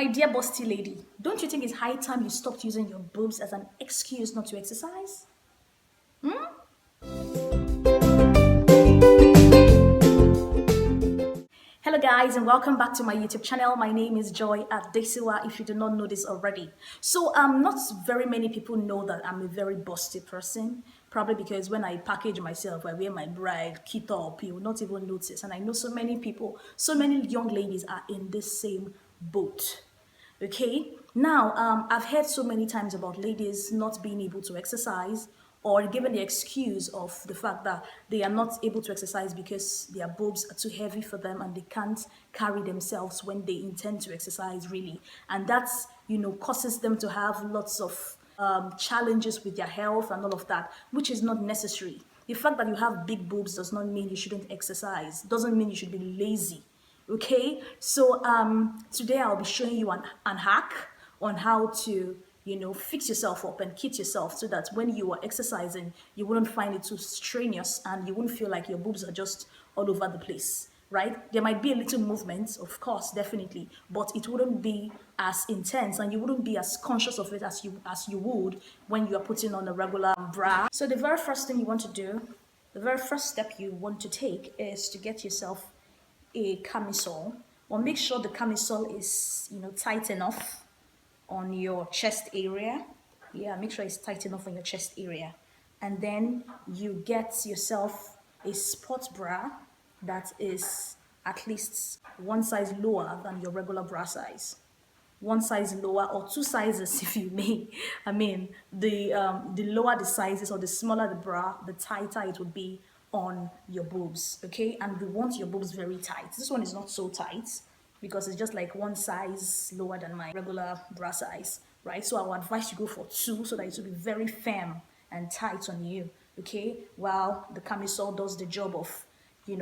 My dear busty lady, don't you think it's high time you stopped using your boobs as an excuse not to exercise? Hello guys and welcome back to my YouTube channel. My name is Joy Adesiwa if you do not know this already. So not very many people know that I'm a very busty person. Probably because when I package myself, I wear my bride kit up, you will not even notice. And I know so many people, so many young ladies are in this same boat. Okay, now I've heard so many times about ladies not being able to exercise or given the excuse of the fact that they are not able to exercise because their boobs are too heavy for them and they can't carry themselves when they intend to exercise really. And that's, causes them to have lots of challenges with their health and all of that, which is not necessary. The fact that you have big boobs does not mean you shouldn't exercise, doesn't mean you should be lazy. Okay, so today I'll be showing you an hack on how to fix yourself up and kit yourself so that when you are exercising you wouldn't find it too strenuous and you wouldn't feel like your boobs are just all over the place, right? There might be a little movement, of course, definitely, but it wouldn't be as intense and you wouldn't be as conscious of it as you would when you are putting on a regular bra. So the very first thing you want to do, the very first step you want to take is to get yourself a camisole, or make sure the camisole is tight enough on your chest area. Yeah, make sure it's tight enough on your chest area. And then you get yourself a sports bra that is at least one size lower than your regular bra size. One size lower, or two sizes if you may. I mean, the lower the sizes or the smaller the bra, the tighter it would be on your boobs, okay? And we want your boobs very tight. This one is not so tight because it's just like one size lower than my regular bra size, right? So I would advise you go for two so that it will be very firm and tight on you, okay? While the camisole does the job of,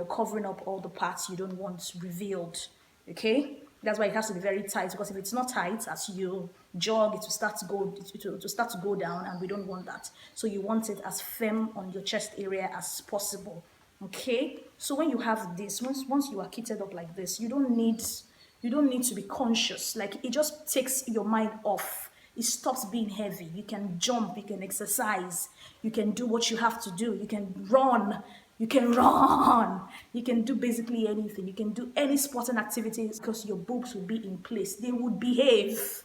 covering up all the parts you don't want revealed, okay? That's why it has to be very tight, because if it's not tight, as you jog, it will start to go down, and we don't want that. So you want it as firm on your chest area as possible. Okay. So when you have this, once you are kitted up like this, you don't need to be conscious. Like, it just takes your mind off. It stops being heavy. You can jump, you can exercise, you can do what you have to do, you can run. You can do basically anything. You can do any sporting activities because your boobs will be in place. They would behave.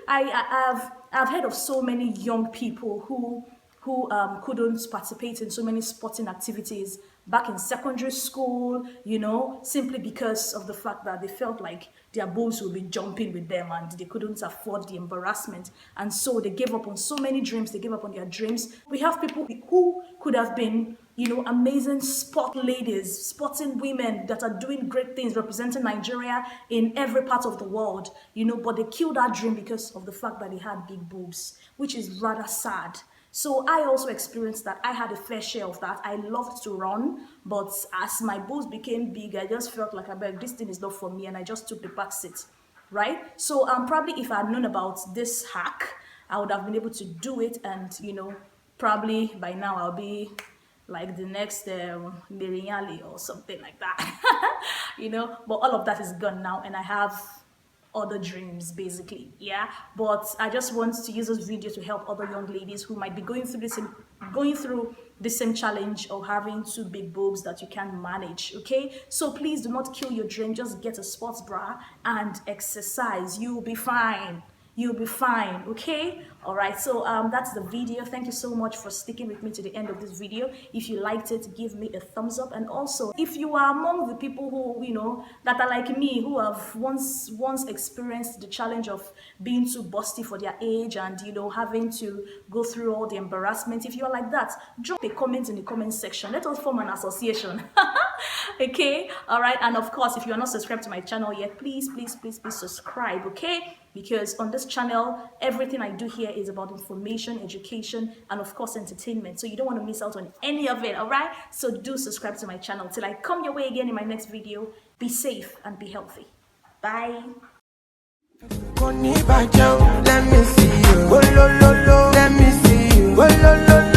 I've heard of so many young people who couldn't participate in so many sporting activities back in secondary school, simply because of the fact that they felt like their boobs would be jumping with them and they couldn't afford the embarrassment. And so they gave up on so many dreams. They gave up on their dreams. We have people who could have been, amazing sport ladies, sporting women that are doing great things, representing Nigeria in every part of the world, but they killed that dream because of the fact that they had big boobs, which is rather sad. So I also experienced that. I had a fair share of that. I loved to run, but as my boobs became big, I just felt like, this thing is not for me, and I just took the back seat, right? So probably if I had known about this hack, I would have been able to do it, and probably by now I'll be like the next Miriali or something like that, but all of that is gone now, and I have other dreams basically. Yeah, but I just want to use this video to help other young ladies who might be going through the same challenge of having two big boobs that you can't manage. Okay, so please do not kill your dream. Just get a sports bra and exercise. You'll be fine. You'll be fine. Okay, all right, so that's the video. Thank you so much for sticking with me to the end of this video. If you liked it, give me a thumbs up. And also, if you are among the people who that are like me, who have once experienced the challenge of being too busty for their age and having to go through all the embarrassment, if you're like that, drop a comment in the comment section. Let us form an association. Okay, all right. And of course, if you are not subscribed to my channel yet, please subscribe, okay? Because on this channel, everything I do here is about information, education, and of course entertainment, so you don't want to miss out on any of it. All right, so do subscribe to my channel. Till I come your way again in my next video, be safe and be healthy. Bye. Let me see you.